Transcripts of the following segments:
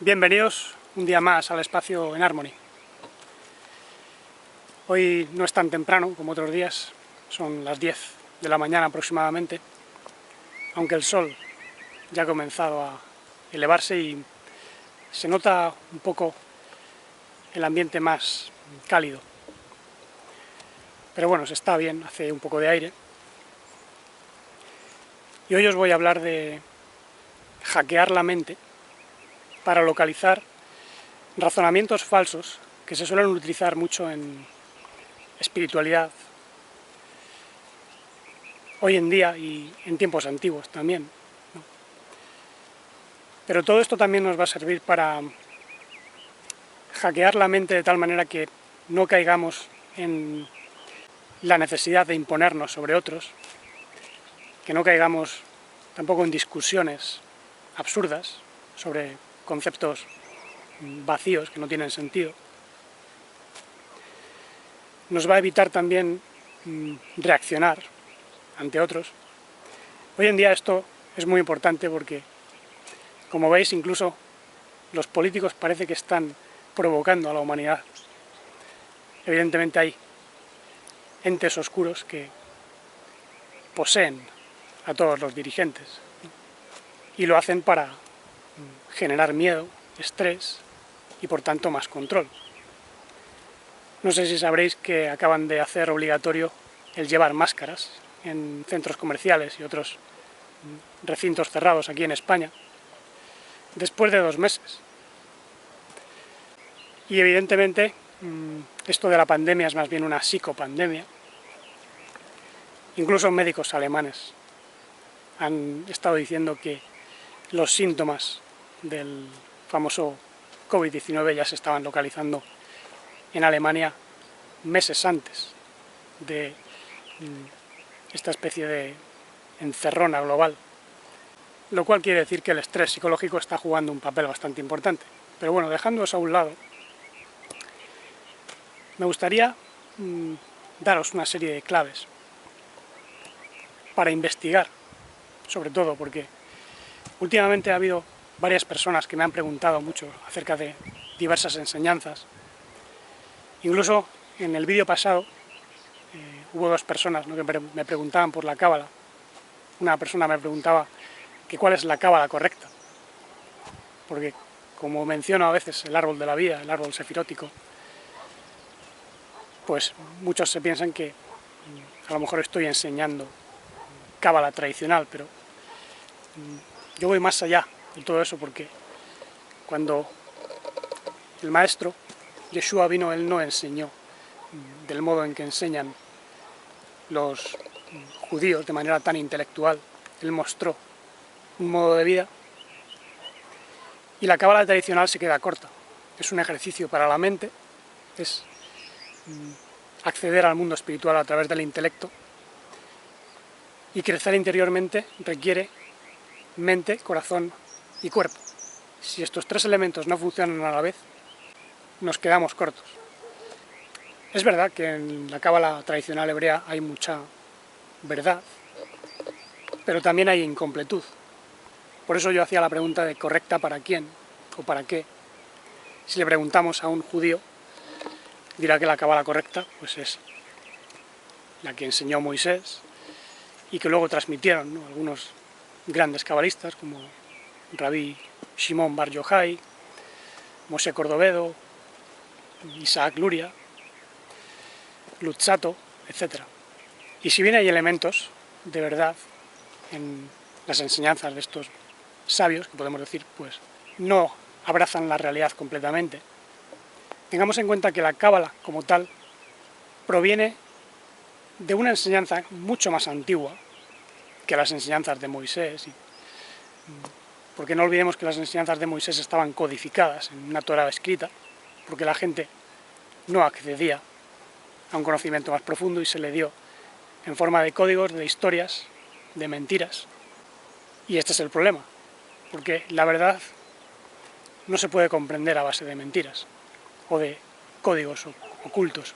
Bienvenidos un día más al espacio en Harmony. Hoy no es tan temprano como otros días, son las 10 de la mañana aproximadamente, aunque el sol ya ha comenzado a elevarse y se nota un poco el ambiente más cálido. Pero bueno, se está bien, hace un poco de aire. Y hoy os voy a hablar de hackear la mente para localizar razonamientos falsos que se suelen utilizar mucho en espiritualidad hoy en día y en tiempos antiguos también, ¿no? Pero todo esto también nos va a servir para hackear la mente de tal manera que no caigamos en la necesidad de imponernos sobre otros, que no caigamos tampoco en discusiones absurdas sobre conceptos vacíos que no tienen sentido. Nos va a evitar también reaccionar ante otros. Hoy en día esto es muy importante porque, como veis, incluso los políticos parece que están provocando a la humanidad. Evidentemente hay entes oscuros que poseen a todos los dirigentes, ¿no? Y lo hacen para generar miedo, estrés y por tanto más control. No sé si sabréis que acaban de hacer obligatorio el llevar máscaras en centros comerciales y otros recintos cerrados aquí en España, después de 2 meses. Y evidentemente esto de la pandemia es más bien una psicopandemia. Incluso médicos alemanes han estado diciendo que los síntomas del famoso COVID-19 ya se estaban localizando en Alemania meses antes de esta especie de encerrona global, lo cual quiere decir que el estrés psicológico está jugando un papel bastante importante. Pero bueno, dejando eso a un lado, me gustaría daros una serie de claves para investigar, sobre todo porque últimamente ha habido varias personas que me han preguntado mucho acerca de diversas enseñanzas. Incluso en el vídeo pasado hubo 2 personas, ¿no?, que me preguntaban por la cábala. Una persona me preguntaba que cuál es la cábala correcta, porque como menciono a veces el árbol de la vida, el árbol sefirótico, pues muchos se piensan que a lo mejor estoy enseñando cábala tradicional, pero yo voy más allá de todo eso, porque cuando el maestro Yeshua vino, él no enseñó del modo en que enseñan los judíos de manera tan intelectual. Él mostró un modo de vida y la cábala tradicional se queda corta. Es un ejercicio para la mente, es acceder al mundo espiritual a través del intelecto, y crecer interiormente requiere mente, corazón y cuerpo. Si estos 3 elementos no funcionan a la vez, nos quedamos cortos. Es verdad que en la cábala tradicional hebrea hay mucha verdad, pero también hay incompletud. Por eso yo hacía la pregunta de correcta para quién o para qué. Si le preguntamos a un judío, dirá que la cábala correcta pues es la que enseñó Moisés y que luego transmitieron, ¿no?, algunos grandes cabalistas como Rabí Shimon Bar Yochai, Moshe Cordovedo, Isaac Luria, Luzzatto, etc. Y si bien hay elementos de verdad en las enseñanzas de estos sabios, que podemos decir pues no abrazan la realidad completamente, tengamos en cuenta que la cábala como tal proviene de una enseñanza mucho más antigua que las enseñanzas de Moisés, porque no olvidemos que las enseñanzas de Moisés estaban codificadas en una Torá escrita, porque la gente no accedía a un conocimiento más profundo y se le dio en forma de códigos, de historias, de mentiras. Y este es el problema, porque la verdad no se puede comprender a base de mentiras o de códigos ocultos.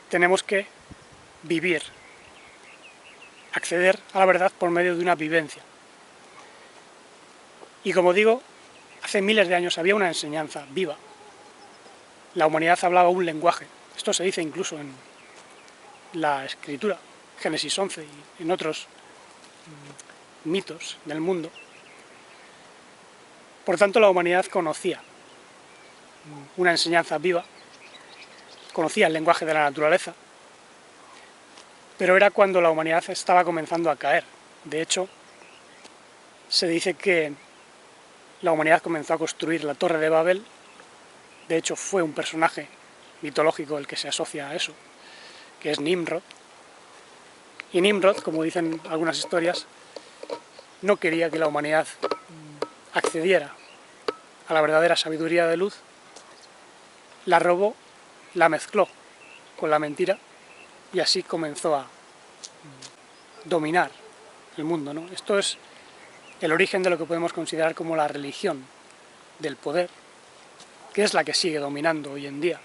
Tenemos que vivir, acceder a la verdad por medio de una vivencia. Y como digo, hace miles de años había una enseñanza viva. La humanidad hablaba un lenguaje. Esto se dice incluso en la escritura, Génesis 11 y en otros mitos del mundo. Por tanto, la humanidad conocía una enseñanza viva, conocía el lenguaje de la naturaleza, pero era cuando la humanidad estaba comenzando a caer. De hecho, se dice que la humanidad comenzó a construir la Torre de Babel. De hecho, fue un personaje mitológico el que se asocia a eso, que es Nimrod. Y Nimrod, como dicen algunas historias, no quería que la humanidad accediera a la verdadera sabiduría de luz, la robó, la mezcló con la mentira y así comenzó a dominar el mundo, ¿no? Esto es el origen de lo que podemos considerar como la religión del poder, que es la que sigue dominando hoy en día.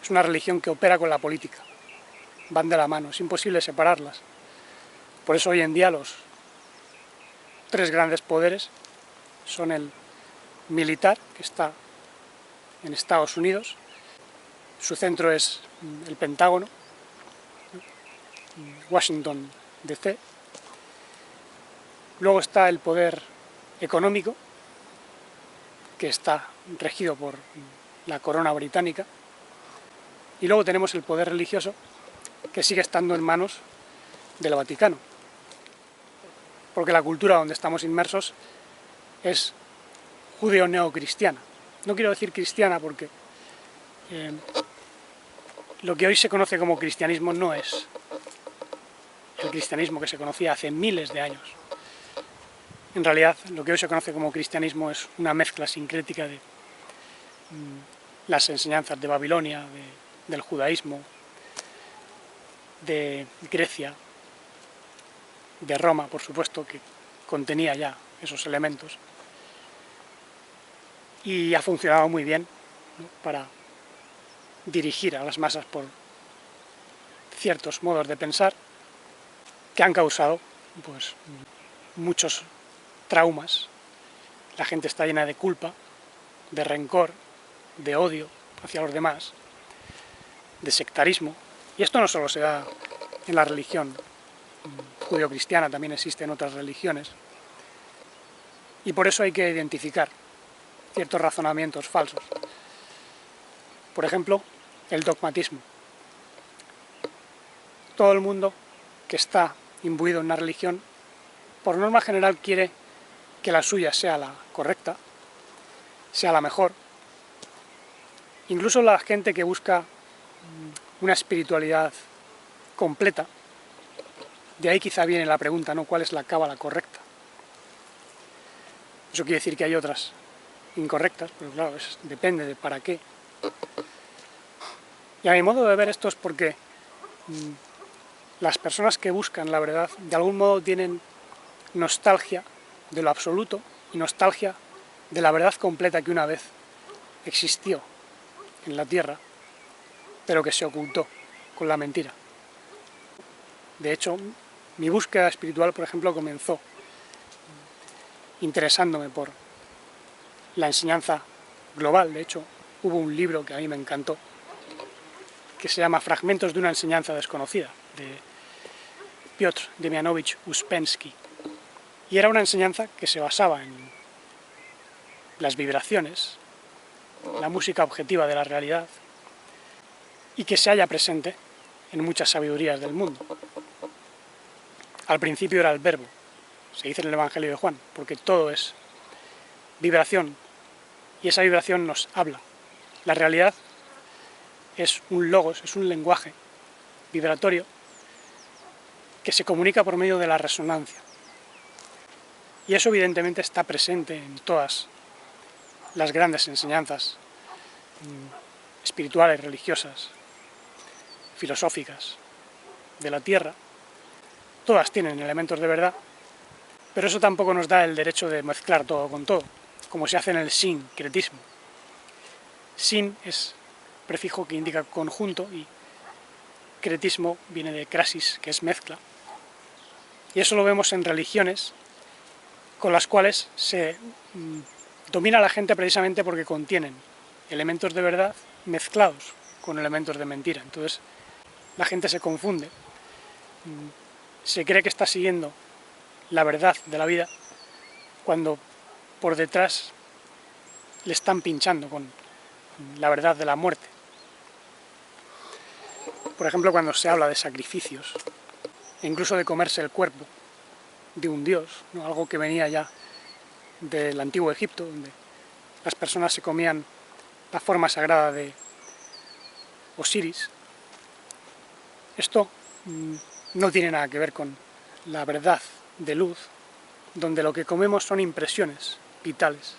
Es una religión que opera con la política, van de la mano, es imposible separarlas. Por eso hoy en día los tres grandes poderes son el militar, que está en Estados Unidos, su centro es el Pentágono, Washington, D.C. Luego está el poder económico, que está regido por la corona británica, y luego tenemos el poder religioso, que sigue estando en manos del Vaticano, porque la cultura donde estamos inmersos es judeo-neocristiana. No quiero decir cristiana porque lo que hoy se conoce como cristianismo no es el cristianismo que se conocía hace miles de años. En realidad, lo que hoy se conoce como cristianismo es una mezcla sincrética de las enseñanzas de Babilonia, del judaísmo, de Grecia, de Roma, por supuesto, que contenía ya esos elementos. Y ha funcionado muy bien, ¿no?, para dirigir a las masas por ciertos modos de pensar que han causado pues muchos traumas. La gente está llena de culpa, de rencor, de odio hacia los demás, de sectarismo. Y esto no solo se da en la religión judeocristiana, también existe en otras religiones. Y por eso hay que identificar ciertos razonamientos falsos. Por ejemplo, el dogmatismo. Todo el mundo que está imbuido en una religión, por norma general quiere que la suya sea la correcta, sea la mejor. Incluso la gente que busca una espiritualidad completa, de ahí quizá viene la pregunta, ¿no?, ¿cuál es la cábala correcta? Eso quiere decir que hay otras incorrectas, pero claro, depende de para qué. Y a mi modo de ver esto es porque las personas que buscan la verdad de algún modo tienen nostalgia de lo absoluto y nostalgia de la verdad completa que una vez existió en la Tierra, pero que se ocultó con la mentira. De hecho, mi búsqueda espiritual, por ejemplo, comenzó interesándome por la enseñanza global. De hecho, hubo un libro que a mí me encantó, que se llama Fragmentos de una enseñanza desconocida, de Piotr Demianovich Uspensky. Y era una enseñanza que se basaba en las vibraciones, la música objetiva de la realidad, y que se halla presente en muchas sabidurías del mundo. Al principio era el verbo, se dice en el Evangelio de Juan, porque todo es vibración, y esa vibración nos habla. La realidad es un logos, es un lenguaje vibratorio que se comunica por medio de la resonancia. Y eso evidentemente está presente en todas las grandes enseñanzas espirituales, religiosas, filosóficas de la Tierra. Todas tienen elementos de verdad, pero eso tampoco nos da el derecho de mezclar todo con todo, como se hace en el sincretismo. Sin es prefijo que indica conjunto y cretismo viene de crasis, que es mezcla. Y eso lo vemos en religiones con las cuales se domina a la gente precisamente porque contienen elementos de verdad mezclados con elementos de mentira. Entonces la gente se confunde, se cree que está siguiendo la verdad de la vida cuando por detrás le están pinchando con la verdad de la muerte. Por ejemplo, cuando se habla de sacrificios, e incluso de comerse el cuerpo de un dios, ¿no? Algo que venía ya del antiguo Egipto, donde las personas se comían la forma sagrada de Osiris. Esto no tiene nada que ver con la verdad de luz, donde lo que comemos son impresiones vitales,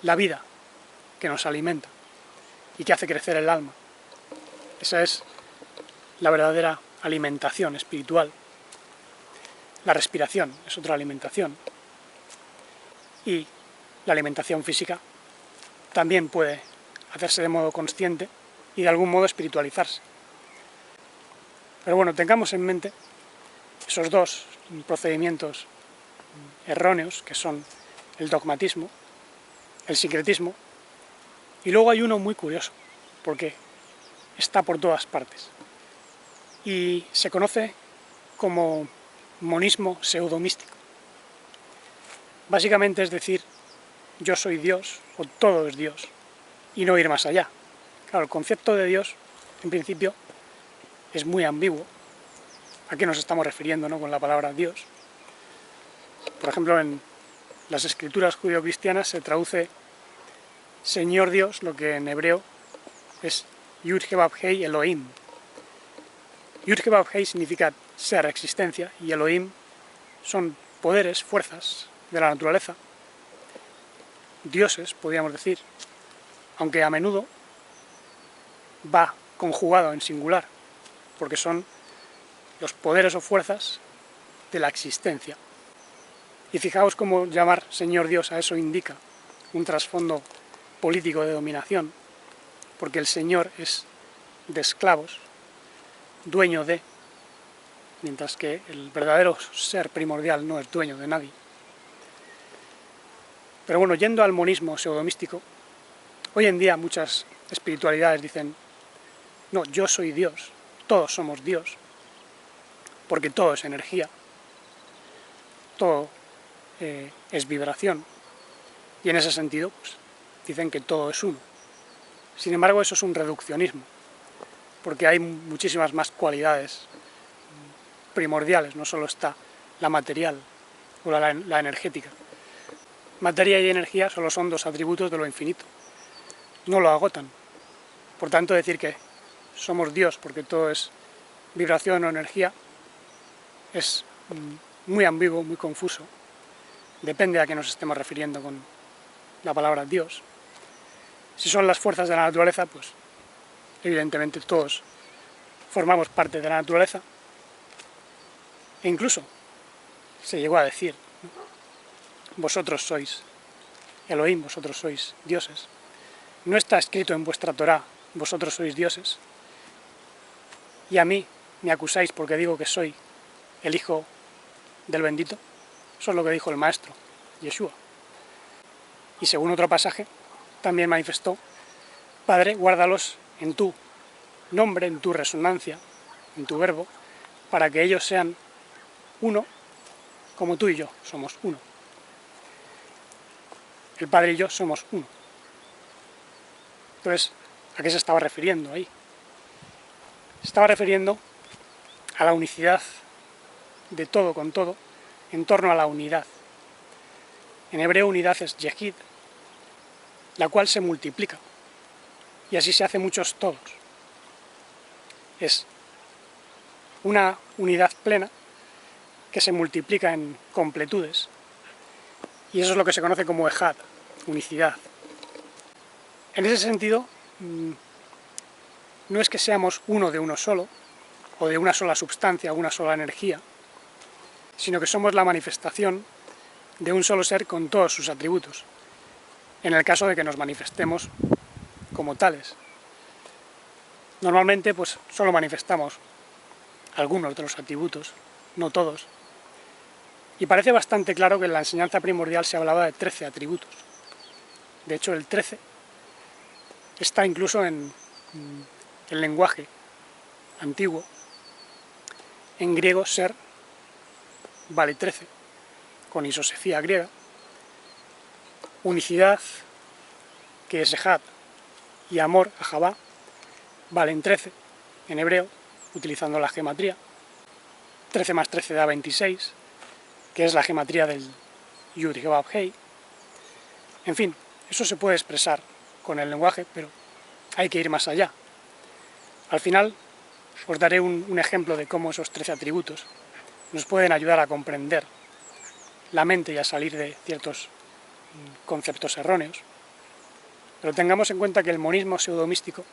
la vida que nos alimenta y que hace crecer el alma. Esa es la verdadera alimentación espiritual. La respiración es otra alimentación. Y la alimentación física también puede hacerse de modo consciente y de algún modo espiritualizarse. Pero bueno, tengamos en mente esos dos procedimientos erróneos, que son el dogmatismo, el sincretismo, y luego hay uno muy curioso, porque está por todas partes, y se conoce como monismo pseudomístico. Básicamente es decir, yo soy Dios, o todo es Dios, y no ir más allá. Claro, el concepto de Dios, en principio, es muy ambiguo. ¿A qué nos estamos refiriendo, no, con la palabra Dios? Por ejemplo, en las escrituras judio-cristianas se traduce Señor Dios, lo que en hebreo es Yud-He-Vav-Hei Elohim. Yud-He-Vav-Hei significa ser, existencia, y Elohim son poderes, fuerzas de la naturaleza, dioses, podríamos decir, aunque a menudo va conjugado en singular, porque son los poderes o fuerzas de la existencia. Y fijaos cómo llamar Señor Dios a eso indica un trasfondo político de dominación, porque el Señor es de esclavos, dueño de, mientras que el verdadero ser primordial no es dueño de nadie. Pero bueno, yendo al monismo pseudomístico, hoy en día muchas espiritualidades dicen, no, yo soy Dios, todos somos Dios, porque todo es energía, todo es vibración, y en ese sentido pues, dicen que todo es uno. Sin embargo, eso es un reduccionismo, porque hay muchísimas más cualidades primordiales, no solo está la material o la energética. Materia y energía solo son dos atributos de lo infinito, no lo agotan. Por tanto, decir que somos Dios porque todo es vibración o energía es muy ambiguo, muy confuso. Depende a qué nos estemos refiriendo con la palabra Dios. Si son las fuerzas de la naturaleza, pues evidentemente todos formamos parte de la naturaleza. E incluso se llegó a decir, ¿no? Vosotros sois Elohim, vosotros sois dioses. No está escrito en vuestra Torá, vosotros sois dioses. Y a mí me acusáis porque digo que soy el Hijo del Bendito. Eso es lo que dijo el Maestro, Yeshua. Y según otro pasaje, también manifestó, Padre, guárdalos en tu nombre, en tu resonancia, en tu verbo, para que ellos sean uno, como tú y yo somos uno. El Padre y yo somos uno. Entonces, ¿a qué se estaba refiriendo ahí? Se estaba refiriendo a la unicidad de todo con todo, en torno a la unidad. En hebreo unidad es yehid, la cual se multiplica, y así se hace muchos todos. Es una unidad plena que se multiplica en completudes, y eso es lo que se conoce como ejad, unicidad. En ese sentido, no es que seamos uno de uno solo, o de una sola substancia, o una sola energía, sino que somos la manifestación de un solo ser con todos sus atributos, en el caso de que nos manifestemos como tales. Normalmente, pues, solo manifestamos algunos de los atributos, no todos, Y parece bastante claro que en la enseñanza primordial se hablaba de 13 atributos. De hecho, el 13 está incluso en el lenguaje antiguo. En griego, ser vale 13, con isosefía griega. Unicidad, que es ejad, y amor, ahabá, valen 13 en hebreo, utilizando la gematría. 13 más 13 da 26, que es la gematría del Yud Vav Hei. En fin, eso se puede expresar con el lenguaje, pero hay que ir más allá. Al final os daré un ejemplo de cómo esos 13 atributos nos pueden ayudar a comprender la mente y a salir de ciertos conceptos erróneos. Pero tengamos en cuenta que el monismo pseudomístico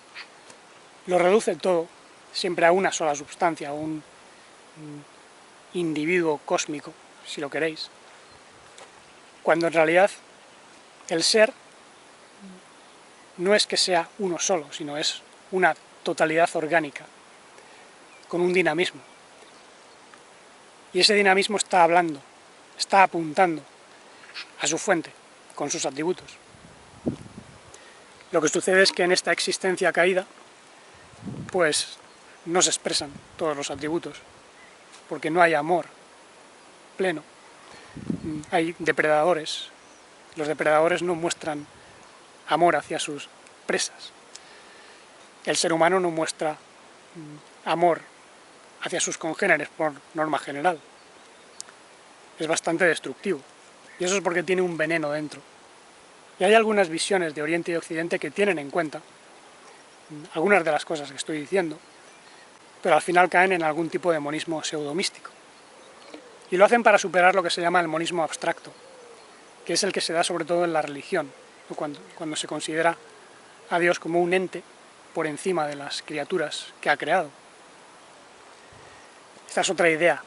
lo reduce todo siempre a una sola sustancia, a un individuo cósmico, si lo queréis, cuando en realidad el ser no es que sea uno solo, sino es una totalidad orgánica, con un dinamismo. Y ese dinamismo está hablando, está apuntando a su fuente, con sus atributos. Lo que sucede es que en esta existencia caída, pues no se expresan todos los atributos, porque no hay amor pleno. Hay depredadores. Los depredadores no muestran amor hacia sus presas. El ser humano no muestra amor hacia sus congéneres por norma general. Es bastante destructivo. Y eso es porque tiene un veneno dentro. Y hay algunas visiones de Oriente y Occidente que tienen en cuenta algunas de las cosas que estoy diciendo, pero al final caen en algún tipo de monismo pseudomístico. Y lo hacen para superar lo que se llama el monismo abstracto, que es el que se da sobre todo en la religión, cuando se considera a Dios como un ente por encima de las criaturas que ha creado. Esta es otra idea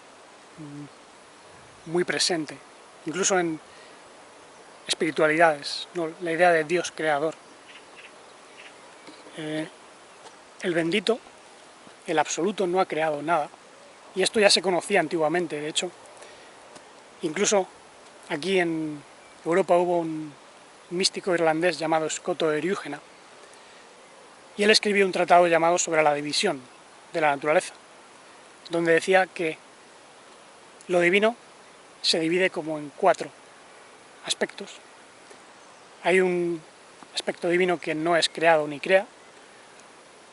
muy presente, incluso en espiritualidades, ¿no? La idea de Dios creador. El bendito, el absoluto, no ha creado nada, y esto ya se conocía antiguamente. De hecho, incluso aquí en Europa hubo un místico irlandés llamado Scoto Eriúgena, y él escribió un tratado llamado Sobre la división de la naturaleza, donde decía que lo divino se divide como en 4 aspectos. Hay un aspecto divino que no es creado ni crea,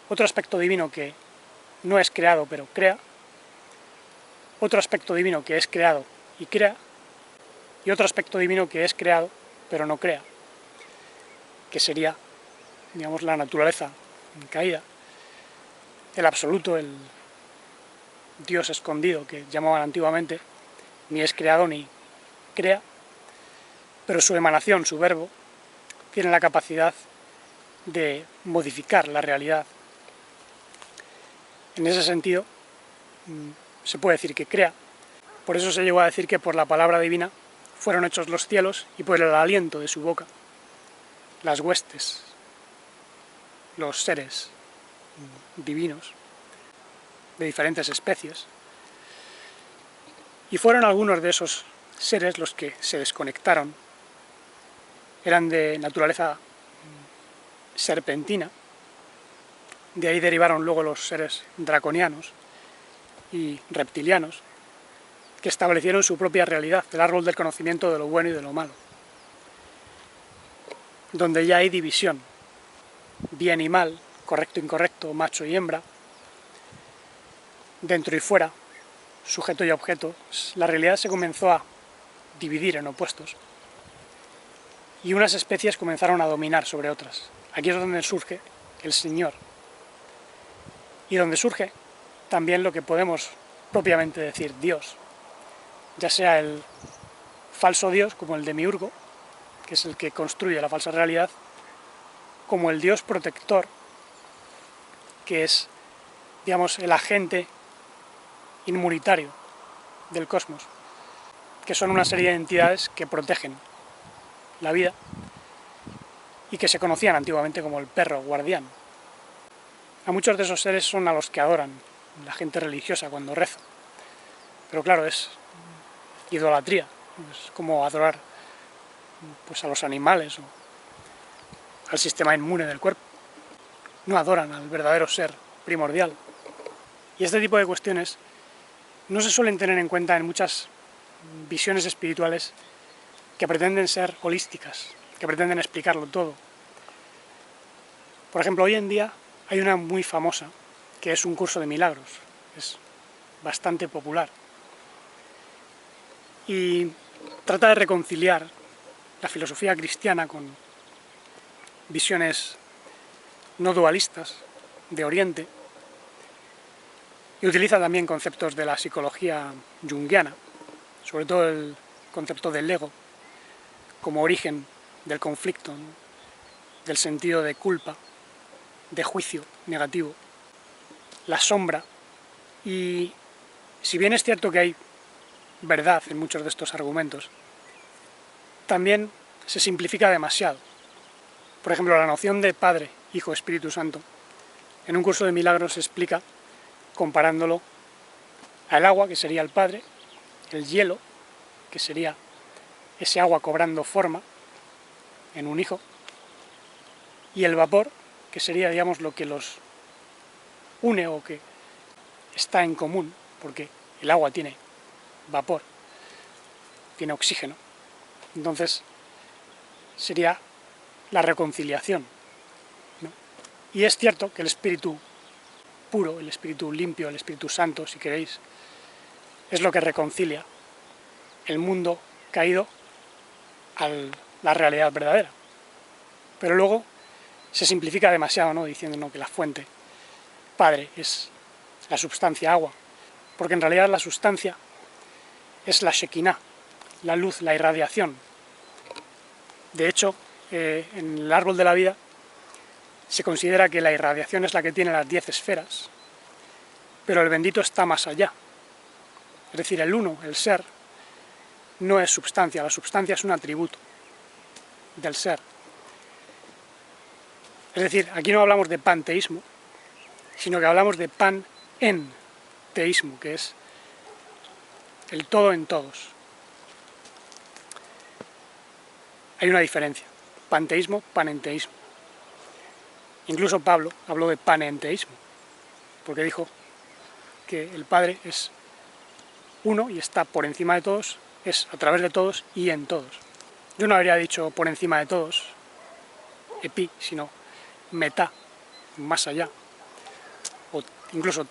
otro aspecto divino que no es creado pero crea, otro aspecto divino que es creado y crea, y otro aspecto divino que es creado pero no crea, que sería, digamos, la naturaleza caída, el absoluto, el Dios escondido que llamaban antiguamente, ni es creado ni crea, pero su emanación, su verbo, tiene la capacidad de modificar la realidad. En ese sentido, se puede decir que crea. Por eso se llegó a decir que por la palabra divina fueron hechos los cielos y por el aliento de su boca las huestes, los seres divinos de diferentes especies. Y fueron algunos de esos seres los que se desconectaron. Eran de naturaleza serpentina. De ahí derivaron luego los seres draconianos y reptilianos, que establecieron su propia realidad, el árbol del conocimiento de lo bueno y de lo malo, donde ya hay división, bien y mal, correcto e incorrecto, macho y hembra, dentro y fuera, sujeto y objeto. La realidad se comenzó a dividir en opuestos, y unas especies comenzaron a dominar sobre otras. Aquí es donde surge el Señor, y donde surge también lo que podemos propiamente decir Dios, ya sea el falso Dios, como el demiurgo, que es el que construye la falsa realidad, como el Dios protector, que es, digamos, el agente inmunitario del cosmos, que son una serie de entidades que protegen la vida y que se conocían antiguamente como el perro guardián. A muchos de esos seres son a los que adoran la gente religiosa cuando reza, pero claro, es idolatría, es como adorar pues, a los animales o al sistema inmune del cuerpo. No adoran al verdadero ser primordial. Y este tipo de cuestiones no se suelen tener en cuenta en muchas visiones espirituales que pretenden ser holísticas, que pretenden explicarlo todo. Por ejemplo, hoy en día hay una muy famosa, que es un curso de milagros, es bastante popular, y trata de reconciliar la filosofía cristiana con visiones no dualistas de Oriente, y utiliza también conceptos de la psicología junguiana, sobre todo el concepto del ego, como origen del conflicto, ¿no? Del sentido de culpa, de juicio negativo, la sombra. Y si bien es cierto que hay verdad en muchos de estos argumentos, también se simplifica demasiado. Por ejemplo, la noción de Padre, Hijo, Espíritu Santo, en un curso de milagros se explica comparándolo al agua, que sería el Padre, el hielo, que sería ese agua cobrando forma en un hijo, y el vapor, que sería, digamos, lo que los une o que está en común, porque el agua tiene vapor, tiene oxígeno. Entonces, sería la reconciliación, ¿no? Y es cierto que el espíritu puro, el espíritu limpio, el espíritu santo, si queréis, es lo que reconcilia el mundo caído a la realidad verdadera. Pero luego se simplifica demasiado, ¿no? Diciendo, ¿no?, que la fuente Padre es la sustancia agua, porque en realidad la sustancia es la Shekinah, la luz, la irradiación. De hecho, en el árbol de la vida se considera que la irradiación es la que tiene las 10 esferas, pero el bendito está más allá. Es decir, el uno, el ser, no es substancia, la substancia es un atributo del ser. Es decir, aquí no hablamos de panteísmo, sino que hablamos de pan-en-teísmo, que es el todo en todos. Hay una diferencia, panteísmo, panenteísmo. Incluso Pablo habló de panenteísmo, porque dijo que el Padre es uno y está por encima de todos, es a través de todos y en todos. Yo no habría dicho por encima de todos, epi, sino meta, más allá, o incluso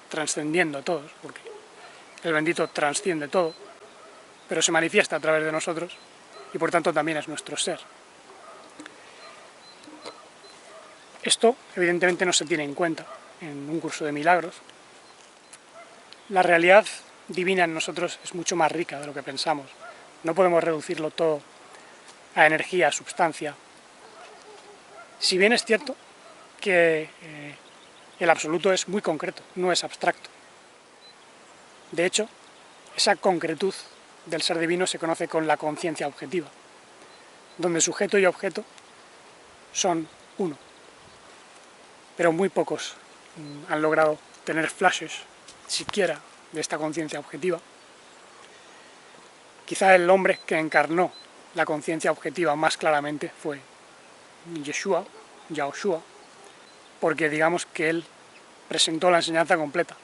transcendiendo a todos, porque el bendito trasciende todo, pero se manifiesta a través de nosotros y por tanto también es nuestro ser. Esto evidentemente no se tiene en cuenta en un curso de milagros. La realidad divina en nosotros es mucho más rica de lo que pensamos. No podemos reducirlo todo a energía, a substancia. Si bien es cierto que el absoluto es muy concreto, no es abstracto. De hecho, esa concretud del ser divino se conoce con la conciencia objetiva, donde sujeto y objeto son uno. Pero muy pocos han logrado tener flashes, siquiera, de esta conciencia objetiva. Quizá el hombre que encarnó la conciencia objetiva más claramente fue Yeshua, Yahushua, porque digamos que él presentó la enseñanza completa,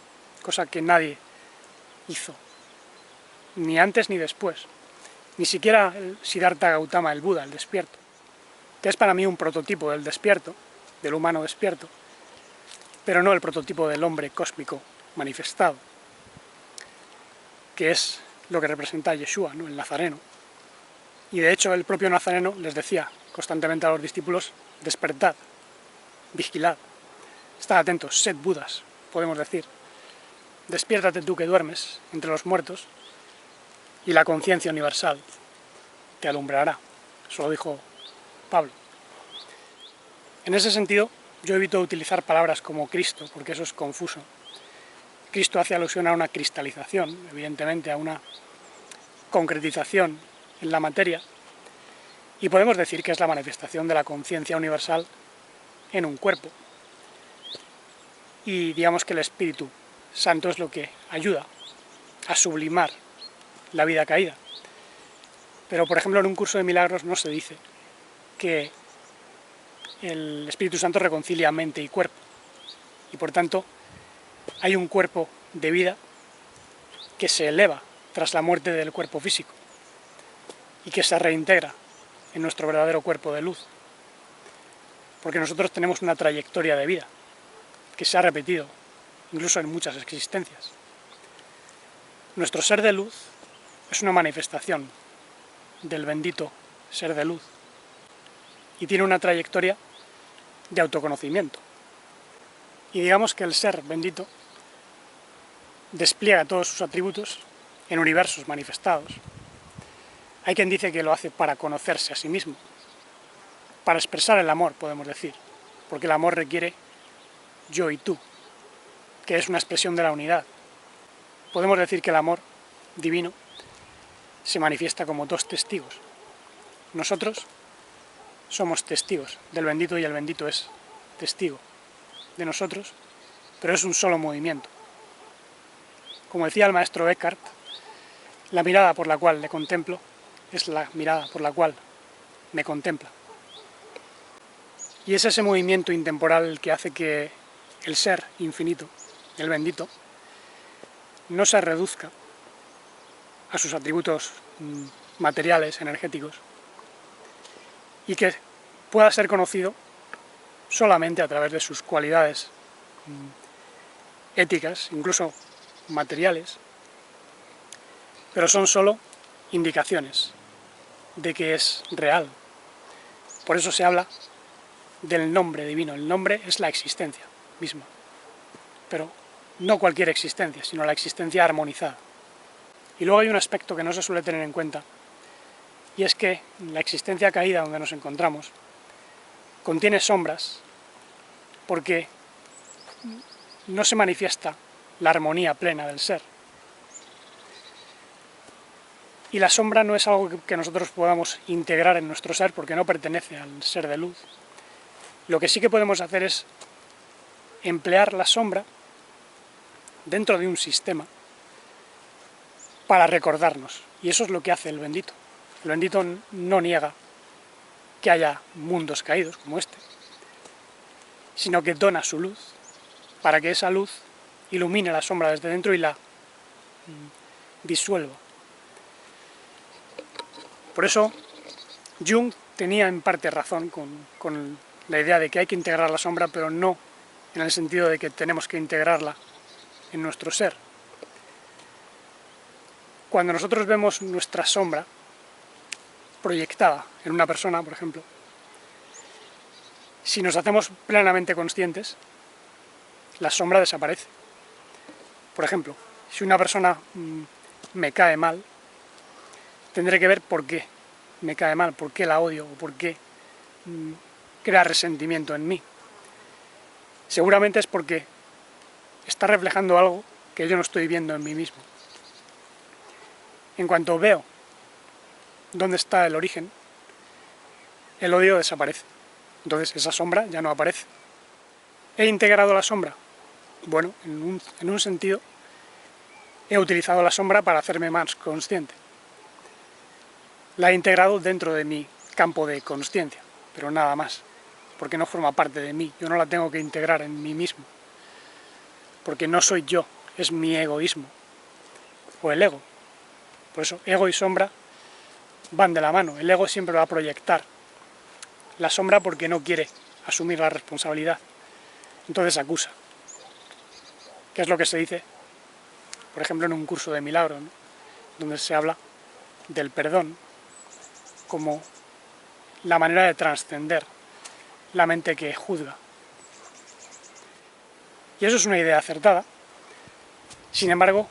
cosa que nadie hizo, ni antes ni después, ni siquiera el Siddhartha Gautama, el Buda, el despierto, que es para mí un prototipo del despierto, del humano despierto, pero no el prototipo del hombre cósmico manifestado, que es lo que representa a Yeshua, ¿no?, el nazareno. Y de hecho el propio nazareno les decía constantemente a los discípulos: despertad, vigilad, estad atentos, sed budas, podemos decir. Despiértate tú que duermes entre los muertos y la conciencia universal te alumbrará. Eso lo dijo Pablo. En ese sentido, yo evito utilizar palabras como Cristo, porque eso es confuso. Cristo hace alusión a una cristalización, evidentemente a una concretización en la materia, y podemos decir que es la manifestación de la conciencia universal en un cuerpo. Y digamos que el Espíritu Santo es lo que ayuda a sublimar la vida caída. Pero, por ejemplo, en un curso de milagros no se dice que el Espíritu Santo reconcilia mente y cuerpo, y por tanto hay un cuerpo de vida que se eleva tras la muerte del cuerpo físico y que se reintegra en nuestro verdadero cuerpo de luz, porque nosotros tenemos una trayectoria de vida que se ha repetido incluso en muchas existencias. Nuestro ser de luz es una manifestación del bendito ser de luz y tiene una trayectoria de autoconocimiento. Y digamos que el ser bendito despliega todos sus atributos en universos manifestados. Hay quien dice que lo hace para conocerse a sí mismo, para expresar el amor, podemos decir, porque el amor requiere yo y tú, que es una expresión de la unidad. Podemos decir que el amor divino se manifiesta como dos testigos. Nosotros somos testigos del bendito y el bendito es testigo de nosotros, pero es un solo movimiento. Como decía el maestro Eckhart, la mirada por la cual le contemplo es la mirada por la cual me contempla. Y es ese movimiento intemporal el que hace que el ser infinito, el bendito, no se reduzca a sus atributos materiales, energéticos, y que pueda ser conocido solamente a través de sus cualidades éticas, incluso materiales, pero son solo indicaciones de que es real. Por eso se habla del nombre divino. El nombre es la existencia misma, pero no cualquier existencia, sino la existencia armonizada. Y luego hay un aspecto que no se suele tener en cuenta, y es que la existencia caída donde nos encontramos contiene sombras porque no se manifiesta la armonía plena del ser. Y la sombra no es algo que nosotros podamos integrar en nuestro ser porque no pertenece al ser de luz. Lo que sí que podemos hacer es emplear la sombra dentro de un sistema para recordarnos. Y eso es lo que hace el bendito. El bendito no niega que haya mundos caídos como este, sino que dona su luz para que esa luz ilumine la sombra desde dentro y la disuelva. Por eso Jung tenía en parte razón con la idea de que hay que integrar la sombra, pero no en el sentido de que tenemos que integrarla en nuestro ser. Cuando nosotros vemos nuestra sombra proyectada en una persona, por ejemplo, si nos hacemos plenamente conscientes, la sombra desaparece. Por ejemplo, si una persona me cae mal, tendré que ver por qué me cae mal, por qué la odio o por qué crea resentimiento en mí. Seguramente es porque está reflejando algo que yo no estoy viendo en mí mismo. En cuanto veo dónde está el origen, el odio desaparece. Entonces esa sombra ya no aparece. ¿He integrado la sombra? Bueno, en un sentido, he utilizado la sombra para hacerme más consciente. La he integrado dentro de mi campo de consciencia, pero nada más, porque no forma parte de mí. Yo no la tengo que integrar en mí mismo, porque no soy yo, es mi egoísmo, o el ego. Por eso, ego y sombra van de la mano. El ego siempre va a proyectar la sombra porque no quiere asumir la responsabilidad. Entonces acusa. ¿Qué es lo que se dice, por ejemplo, en un curso de milagros, ¿no?, donde se habla del perdón como la manera de trascender la mente que juzga? Y eso es una idea acertada. Sin embargo,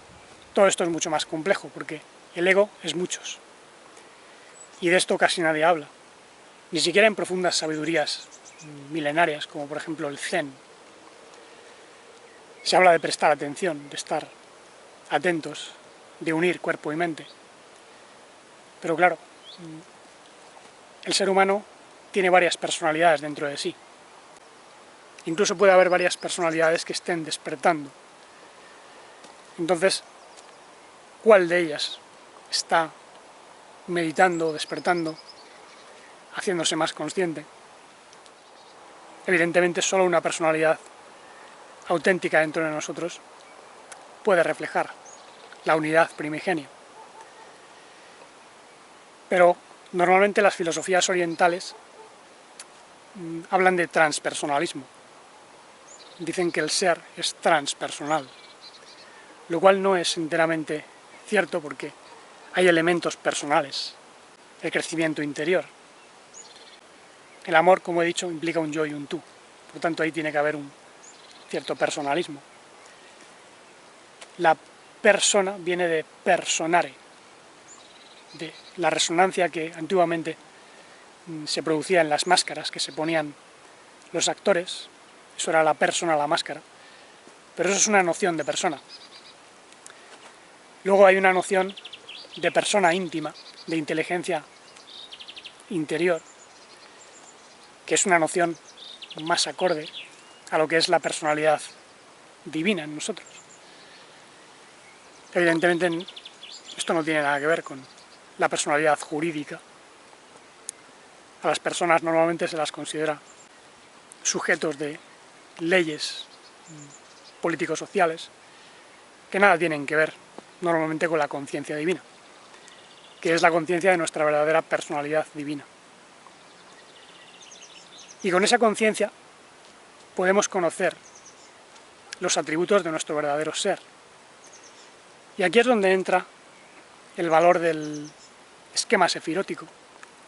todo esto es mucho más complejo, porque el ego es muchos. Y de esto casi nadie habla. Ni siquiera en profundas sabidurías milenarias, como por ejemplo el Zen. Se habla de prestar atención, de estar atentos, de unir cuerpo y mente. Pero claro, el ser humano tiene varias personalidades dentro de sí. Incluso puede haber varias personalidades que estén despertando. Entonces, ¿cuál de ellas está meditando, despertando, haciéndose más consciente. Evidentemente solo una personalidad auténtica dentro de nosotros puede reflejar la unidad primigenia. Pero normalmente las filosofías orientales hablan de transpersonalismo. Dicen que el ser es transpersonal, lo cual no es enteramente cierto porque hay elementos personales, el crecimiento interior. El amor, como he dicho, implica un yo y un tú, por tanto ahí tiene que haber un cierto personalismo. La persona viene de personare, de la resonancia que antiguamente se producía en las máscaras que se ponían los actores. Eso era la persona, la máscara, pero eso es una noción de persona. Luego hay una noción de persona íntima, de inteligencia interior, que es una noción más acorde a lo que es la personalidad divina en nosotros. Evidentemente esto no tiene nada que ver con la personalidad jurídica. A las personas normalmente se las considera sujetos de leyes políticos sociales que nada tienen que ver normalmente con la conciencia divina, que es la conciencia de nuestra verdadera personalidad divina. Y con esa conciencia podemos conocer los atributos de nuestro verdadero ser. Y aquí es donde entra el valor del esquema sefirótico,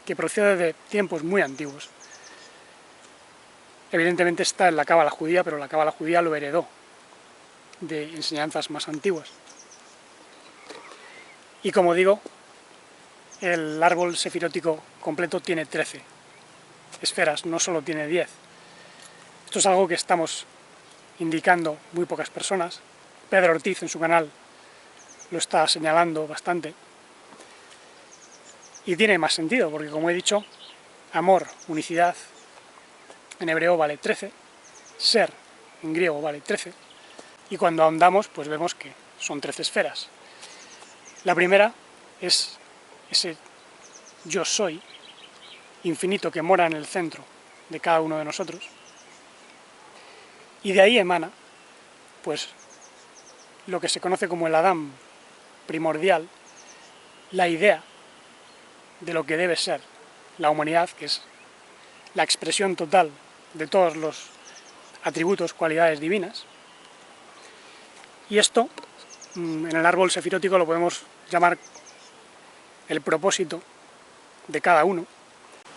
que procede de tiempos muy antiguos. Evidentemente está en la cábala judía, pero la cábala judía lo heredó de enseñanzas más antiguas. Y como digo, el árbol sefirótico completo tiene 13 esferas, no solo tiene 10. Esto es algo que estamos indicando muy pocas personas. Pedro Ortiz en su canal lo está señalando bastante. Y tiene más sentido, porque como he dicho, amor, unicidad, en hebreo vale 13, ser, en griego vale 13, y cuando ahondamos pues vemos que son 13 esferas. La primera es ese yo soy infinito que mora en el centro de cada uno de nosotros, y de ahí emana pues lo que se conoce como el Adán primordial, la idea de lo que debe ser la humanidad, que es la expresión total de todos los atributos, cualidades divinas. Y esto, en el árbol sefirótico lo podemos llamar el propósito de cada uno,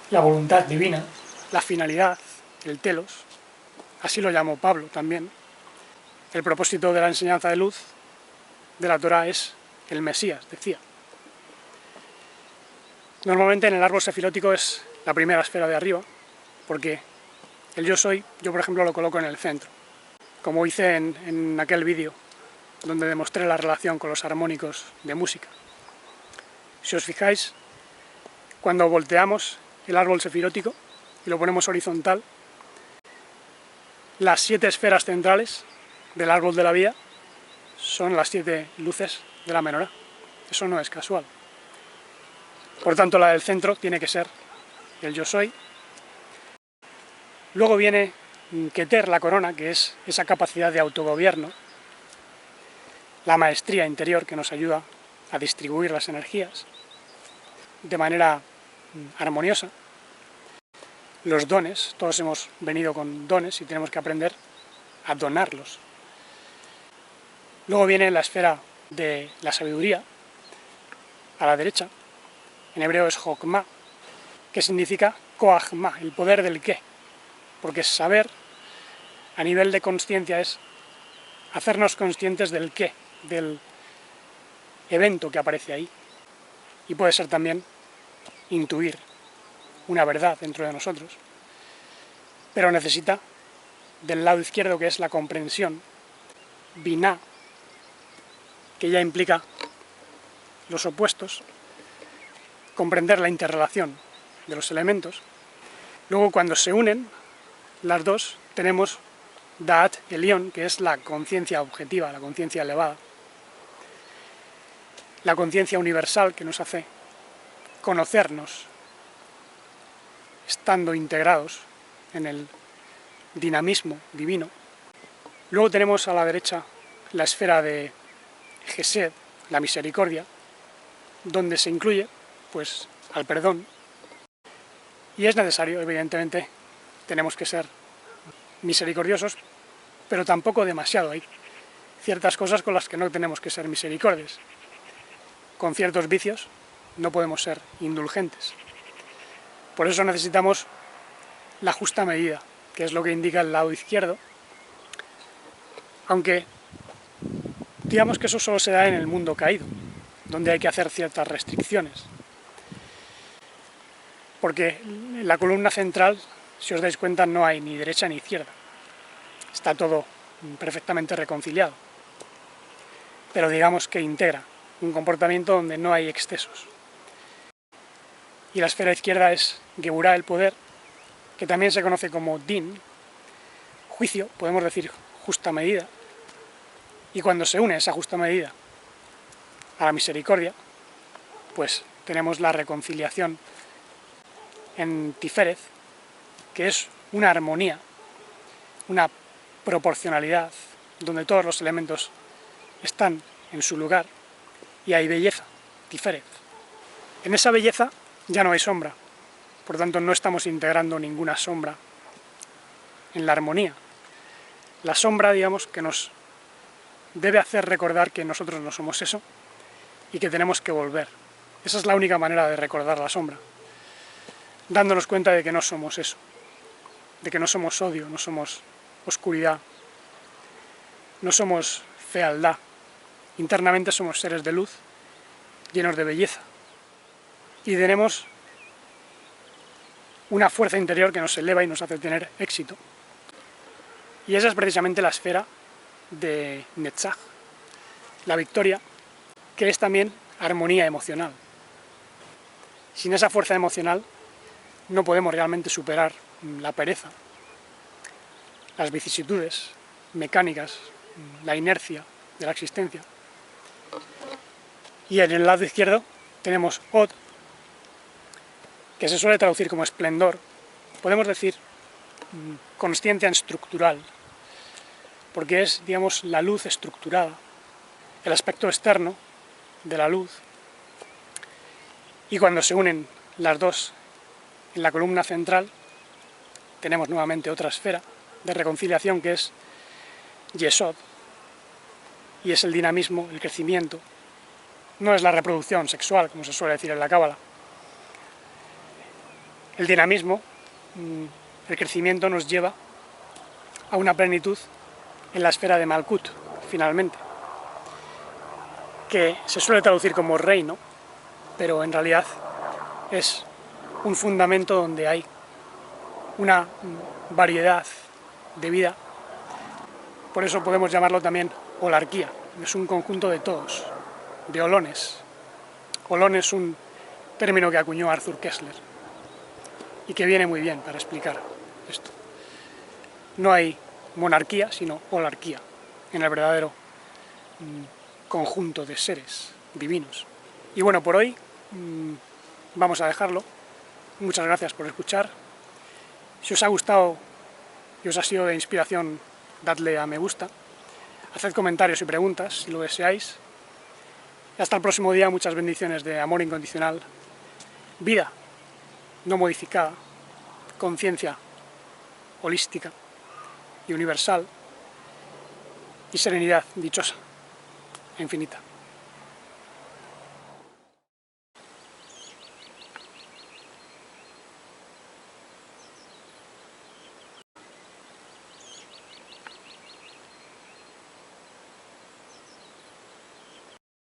la voluntad divina, la finalidad, el telos, así lo llamó Pablo también. El propósito de la enseñanza de luz de la Torá es el Mesías, decía. Normalmente en el árbol sefirótico es la primera esfera de arriba, porque el yo soy, yo por ejemplo lo coloco en el centro, como hice en aquel vídeo donde demostré la relación con los armónicos de música. Si os fijáis, cuando volteamos el árbol sefirótico y lo ponemos horizontal, las 7 esferas centrales del árbol de la vida son las 7 luces de la menorá. Eso no es casual. Por tanto, la del centro tiene que ser el yo soy. Luego viene Keter, la corona, que es esa capacidad de autogobierno, la maestría interior que nos ayuda a distribuir las energías de manera armoniosa. Los dones, todos hemos venido con dones y tenemos que aprender a donarlos. Luego viene la esfera de la sabiduría, a la derecha. En hebreo es Jokma, que significa Koachma, el poder del qué. Porque saber, a nivel de consciencia, es hacernos conscientes del qué, del evento que aparece ahí. Y puede ser también intuir una verdad dentro de nosotros. Pero necesita del lado izquierdo, que es la comprensión, Binah, que ya implica los opuestos, comprender la interrelación de los elementos. Luego, cuando se unen las dos, tenemos Da'at Elión, que es la conciencia objetiva, la conciencia elevada. la conciencia universal que nos hace conocernos estando integrados en el dinamismo divino. Luego tenemos a la derecha la esfera de Gesed, la misericordia, donde se incluye pues al perdón, y es necesario, evidentemente, tenemos que ser misericordiosos, pero tampoco demasiado. Hay ciertas cosas con las que no tenemos que ser misericordios. Con ciertos vicios no podemos ser indulgentes. Por eso necesitamos la justa medida, que es lo que indica el lado izquierdo, aunque digamos que eso solo se da en el mundo caído, donde hay que hacer ciertas restricciones. Porque en la columna central, si os dais cuenta, no hay ni derecha ni izquierda. Está todo perfectamente reconciliado. Pero digamos que integra un comportamiento donde no hay excesos. Y la esfera izquierda es Geburah, el poder, que también se conoce como Din, juicio, podemos decir justa medida. Y cuando se une esa justa medida a la misericordia, pues tenemos la reconciliación en Tiferet, que es una armonía, una proporcionalidad, donde todos los elementos están en su lugar y hay belleza, Tiferet. En esa belleza ya no hay sombra, por tanto no estamos integrando ninguna sombra en la armonía. La sombra, digamos, que nos debe hacer recordar que nosotros no somos eso y que tenemos que volver. Esa es la única manera de recordar la sombra, dándonos cuenta de que no somos eso, de que no somos odio, no somos oscuridad, no somos fealdad. Internamente somos seres de luz, llenos de belleza, y tenemos una fuerza interior que nos eleva y nos hace tener éxito. Y esa es precisamente la esfera de Netzach, la victoria, que es también armonía emocional. Sin esa fuerza emocional no podemos realmente superar la pereza, las vicisitudes mecánicas, la inercia de la existencia. Y en el lado izquierdo tenemos Od, que se suele traducir como esplendor, podemos decir consciencia estructural, porque es, digamos, la luz estructurada, el aspecto externo de la luz, y cuando se unen las dos en la columna central, tenemos nuevamente otra esfera de reconciliación que es Yesod, y es el dinamismo, el crecimiento. No es la reproducción sexual, como se suele decir en la Cábala. El dinamismo, el crecimiento nos lleva a una plenitud en la esfera de Malkut, finalmente, que se suele traducir como reino, pero en realidad es un fundamento donde hay una variedad de vida. Por eso podemos llamarlo también holarquía, es un conjunto de todos, de holones. Holón es un término que acuñó Arthur Koestler y que viene muy bien para explicar esto. No hay monarquía, sino holarquía, en el verdadero conjunto de seres divinos. Y bueno, por hoy vamos a dejarlo. Muchas gracias por escuchar. Si os ha gustado y os ha sido de inspiración, dadle a me gusta. Haced comentarios y preguntas si lo deseáis. Y hasta el próximo día, muchas bendiciones de amor incondicional, vida no modificada, conciencia holística y universal, y serenidad dichosa e infinita.